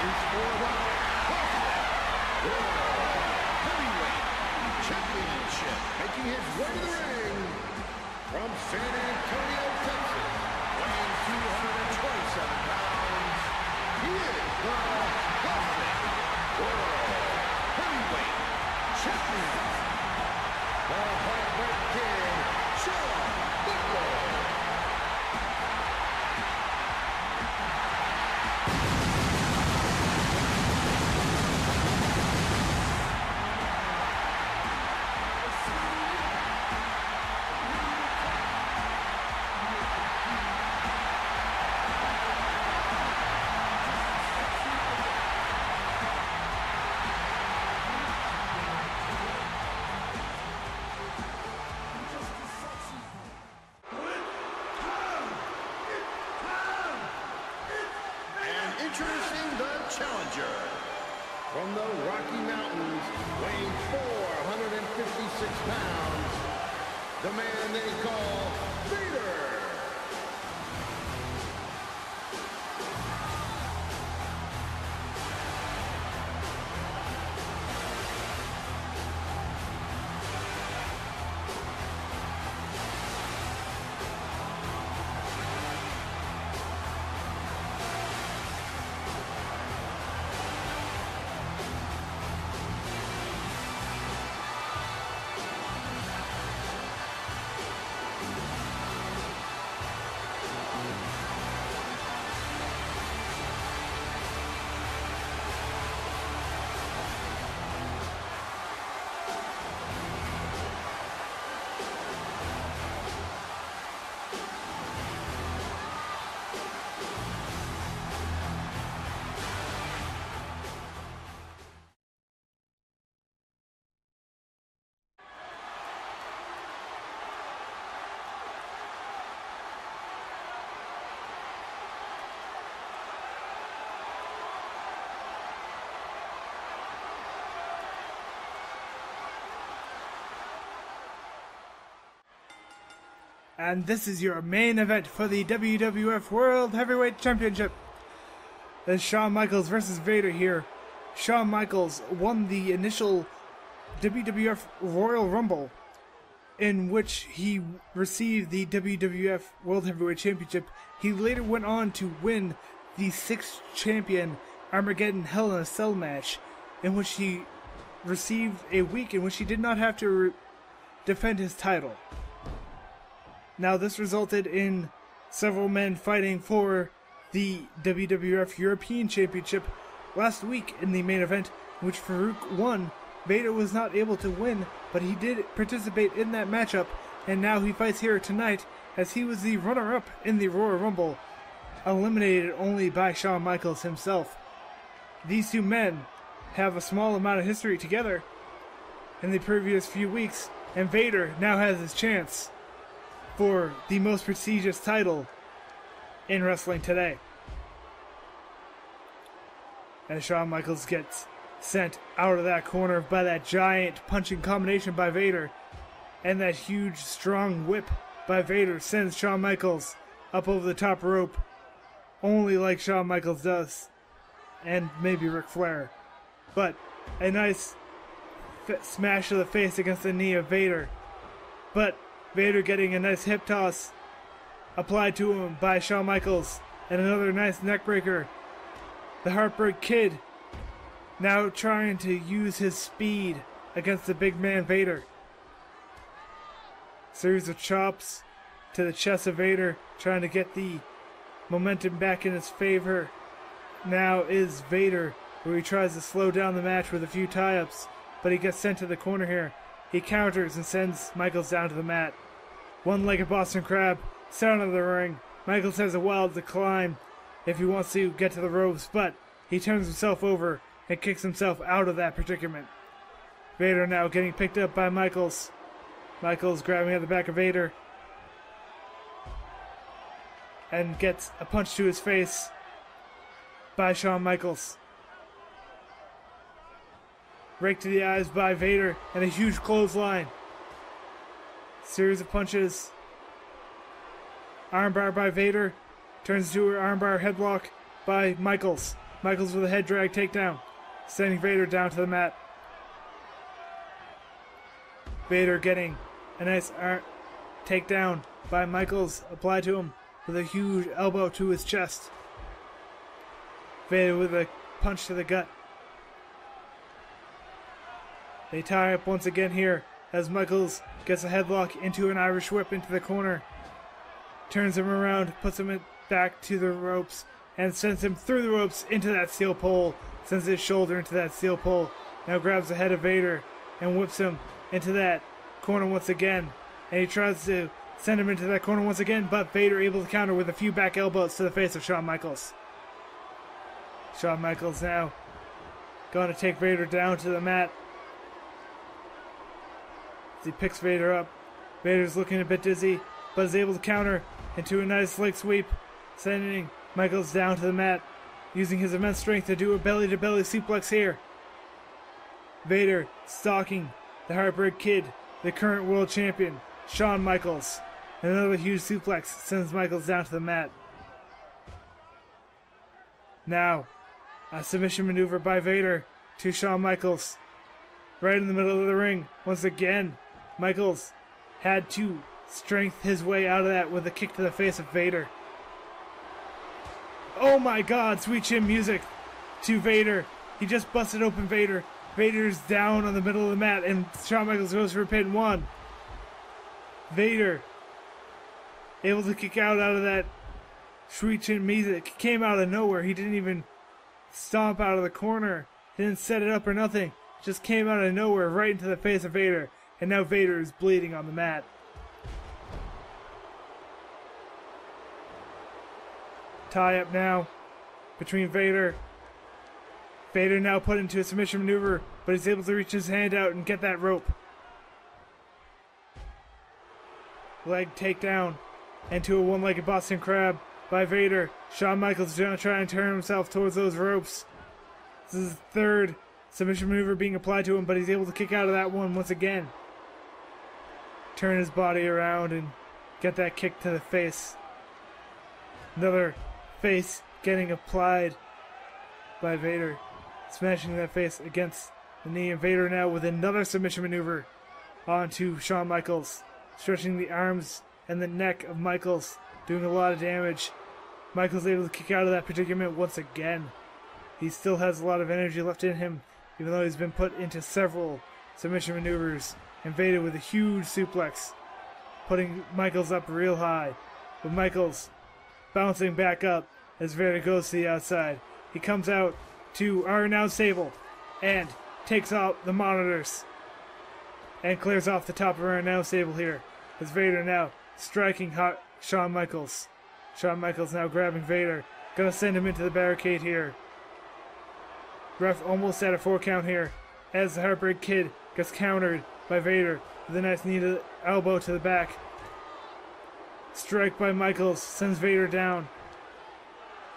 is for the World Heavyweight Championship. Making his way to the ring from San Antonio, Texas, weighing 227 pounds, he is the World Heavyweight Champion, the Heartbreak Kid, Shawn Michaels. Introducing the challenger from the Rocky Mountains, weighing 456 pounds, the man they call Vader. And this is your main event for the WWF World Heavyweight Championship. It's Shawn Michaels versus Vader here. Shawn Michaels won the initial WWF Royal Rumble, in which he received the WWF World Heavyweight Championship. He later went on to win the 6th champion Armageddon Hell in a Cell match, in which he received a week in which he did not have to defend his title. Now, this resulted in several men fighting for the WWF European Championship last week in the main event, in which Farouk won. Vader was not able to win, but he did participate in that matchup, and now he fights here tonight as he was the runner-up in the Royal Rumble, eliminated only by Shawn Michaels himself. These two men have a small amount of history together in the previous few weeks, and Vader now has his chance for the most prestigious title in wrestling today. And Shawn Michaels gets sent out of that corner by that giant punching combination by Vader, and that huge strong whip by Vader sends Shawn Michaels up over the top rope, only like Shawn Michaels does, and maybe Ric Flair. But a nice smash to the face against the knee of Vader, but Vader getting a nice hip toss applied to him by Shawn Michaels, and another nice neck breaker. The Heartbreak Kid now trying to use his speed against the big man Vader. Series of chops to the chest of Vader, trying to get the momentum back in his favor. Now is Vader, where he tries to slow down the match with a few tie-ups, but he gets sent to the corner here. He counters and sends Michaels down to the mat. One-legged Boston Crab, center of the ring. Michaels has a wild to climb if he wants to get to the ropes, but he turns himself over and kicks himself out of that predicament. Vader now getting picked up by Michaels. Michaels grabbing at the back of Vader and gets a punch to his face by Shawn Michaels. Rake to the eyes by Vader, and a huge clothesline. Series of punches. Armbar by Vader. Turns into an armbar headlock by Michaels. Michaels with a head drag takedown, sending Vader down to the mat. Vader getting a nice takedown by Michaels applied to him with a huge elbow to his chest. Vader with a punch to the gut. They tie up once again here as Michaels gets a headlock into an Irish whip into the corner. Turns him around, puts him back to the ropes, and sends him through the ropes into that steel pole. Sends his shoulder into that steel pole. Now grabs the head of Vader and whips him into that corner once again. And he tries to send him into that corner once again, but Vader able to counter with a few back elbows to the face of Shawn Michaels. Shawn Michaels now going to take Vader down to the mat. As he picks Vader up. Vader's looking a bit dizzy, but is able to counter into a nice leg sweep, sending Michaels down to the mat, using his immense strength to do a belly-to-belly suplex here. Vader stalking the Heartbreak Kid, the current world champion, Shawn Michaels. Another huge suplex sends Michaels down to the mat. Now, a submission maneuver by Vader to Shawn Michaels. Right in the middle of the ring. Once again, Michaels had to strength his way out of that with a kick to the face of Vader. Oh my god, sweet chin music to Vader. He just busted open Vader. Vader's down on the middle of the mat and Shawn Michaels goes for a pin 1. Vader able to kick out of that sweet chin music. Came out of nowhere. He didn't even stomp out of the corner. Didn't set it up or nothing. Just came out of nowhere right into the face of Vader. And now Vader is bleeding on the mat. Tie up now between Vader. Vader now put into a submission maneuver, but he's able to reach his hand out and get that rope. Leg takedown into a one-legged Boston Crab by Vader. Shawn Michaels is going to try and turn himself towards those ropes. This is the third submission maneuver being applied to him, but he's able to kick out of that one once again. Turn his body around and get that kick to the face. Another face getting applied by Vader. Smashing that face against the knee, and Vader now with another submission maneuver onto Shawn Michaels. Stretching the arms and the neck of Michaels, doing a lot of damage. Michaels able to kick out of that predicament once again. He still has a lot of energy left in him, even though he's been put into several submission maneuvers. And Vader with a huge suplex, putting Michaels up real high. With Michaels bouncing back up as Vader goes to the outside. He comes out to our announce table and takes out the monitors and clears off the top of our announce table here. As Vader now striking Shawn Michaels. Shawn Michaels now grabbing Vader. Gonna send him into the barricade here. Ref almost at a 4 count here as the Heartbreak Kid gets countered by Vader with a nice knee to the elbow to the back. Strike by Michaels sends Vader down.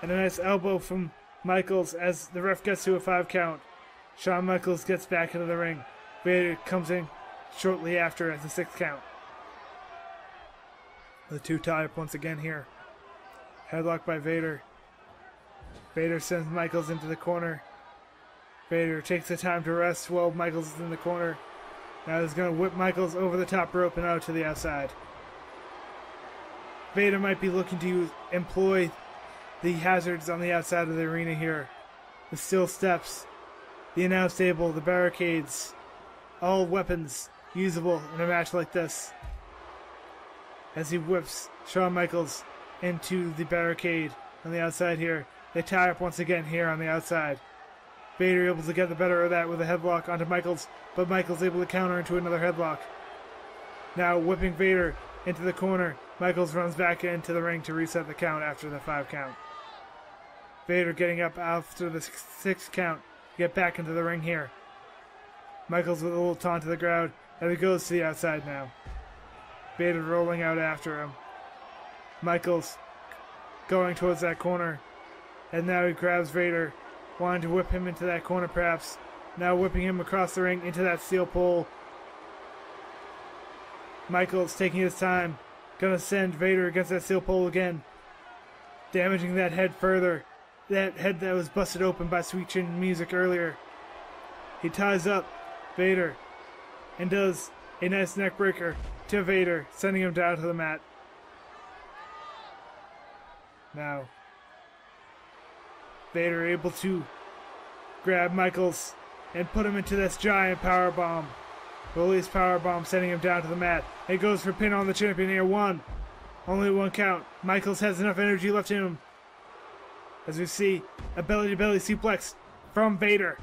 And a nice elbow from Michaels as the ref gets to a 5 count. Shawn Michaels gets back into the ring. Vader comes in shortly after at the 6th count. The two tie up once again here. Headlock by Vader. Vader sends Michaels into the corner. Vader takes the time to rest while Michaels is in the corner. Now he's going to whip Michaels over the top rope and out to the outside. Vader might be looking to employ the hazards on the outside of the arena here. The steel steps, the announce table, the barricades, all weapons usable in a match like this. As he whips Shawn Michaels into the barricade on the outside here. They tie up once again here on the outside. Vader able to get the better of that with a headlock onto Michaels, but Michaels able to counter into another headlock. Now whipping Vader into the corner. Michaels runs back into the ring to reset the count after the 5 count. Vader getting up after the 6th count to get back into the ring here. Michaels with a little taunt to the crowd as he goes to the outside now. Vader rolling out after him. Michaels going towards that corner. And now he grabs Vader, wanting to whip him into that corner perhaps. Now whipping him across the ring into that steel pole. Michaels taking his time. Gonna send Vader against that steel pole again. Damaging that head further. that head that was busted open by Sweet Chin Music earlier. He ties up Vader and does a nice neck breaker to Vader, sending him down to the mat. Now, Vader able to grab Michaels and put him into this giant powerbomb. Release powerbomb, sending him down to the mat. It goes for pin on the champion here. 1. Only 1 count. Michaels has enough energy left in him. As we see a belly-to-belly suplex from Vader.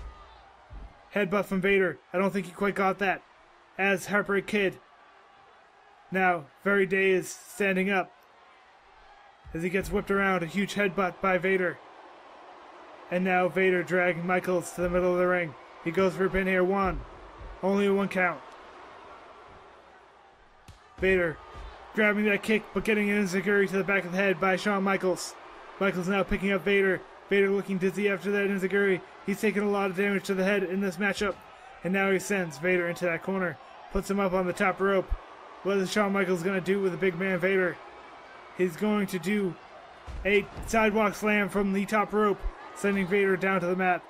Headbutt from Vader. I don't think he quite got that. As Heartbreak Kid, now very dazed, standing up. As he gets whipped around, a huge headbutt by Vader. And now Vader dragging Michaels to the middle of the ring. He goes for a pin here. 1. Only 1 count. Vader grabbing that kick, but getting an enziguri to the back of the head by Shawn Michaels. Michaels now picking up Vader. Vader looking dizzy after that enziguri. He's taken a lot of damage to the head in this matchup. And now he sends Vader into that corner. Puts him up on the top rope. What is Shawn Michaels going to do with the big man Vader? He's going to do a sidewalk slam from the top rope, sending Vader down to the mat.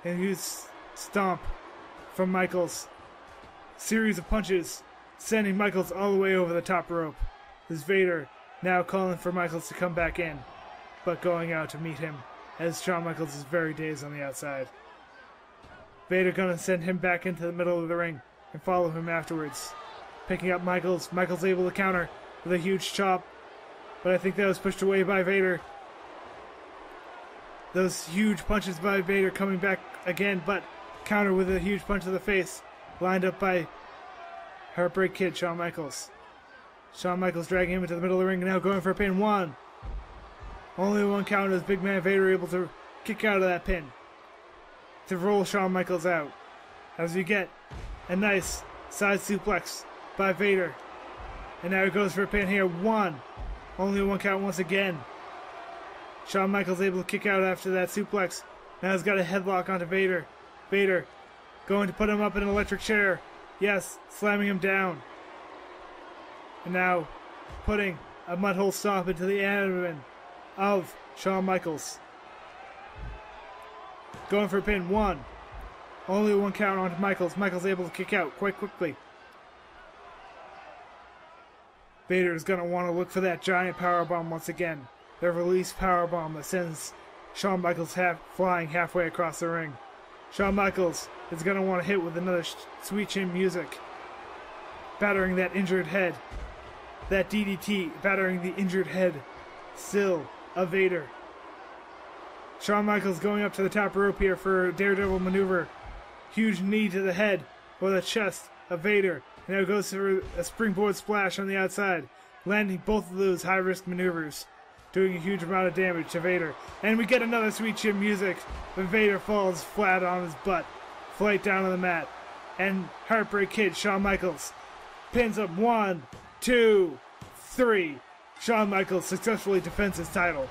And use stomp from Michaels. Series of punches, sending Michaels all the way over the top rope. This Vader now calling for Michaels to come back in, but going out to meet him, as Shawn Michaels is very dazed on the outside. Vader gonna send him back into the middle of the ring and follow him afterwards. Picking up Michaels. Michaels able to counter with a huge chop, but I think that was pushed away by Vader. Those huge punches by Vader coming back again, but counter with a huge punch to the face, lined up by Heartbreak Kid Shawn Michaels. Shawn Michaels dragging him into the middle of the ring, now going for a pin. 1. Only 1 count as big man Vader able to kick out of that pin to roll Shawn Michaels out. As we get a nice side suplex by Vader. And now he goes for a pin here. 1. Only 1 count once again. Shawn Michaels able to kick out after that suplex. Now he's got a headlock onto Vader. Vader going to put him up in an electric chair. Yes, slamming him down. And now putting a mudhole stomp into the abdomen of Shawn Michaels. Going for a pin. 1. Only 1 count onto Michaels. Michaels able to kick out quite quickly. Vader is going to want to look for that giant powerbomb once again. The release powerbomb that sends Shawn Michaels flying halfway across the ring. Shawn Michaels is going to want to hit with another Sweet Chin Music. Battering that injured head. That DDT battering the injured head still of Vader. Shawn Michaels going up to the top rope here for a daredevil maneuver. Huge knee to the head or the chest of Vader. And now goes for a springboard splash on the outside. Landing both of those high-risk maneuvers. Doing a huge amount of damage to Vader. And we get another Sweet Chin Music. But Vader falls flat on his butt. Flight down on the mat. And Heartbreak Kid Shawn Michaels pins him. 1, 2, 3. Shawn Michaels successfully defends his title.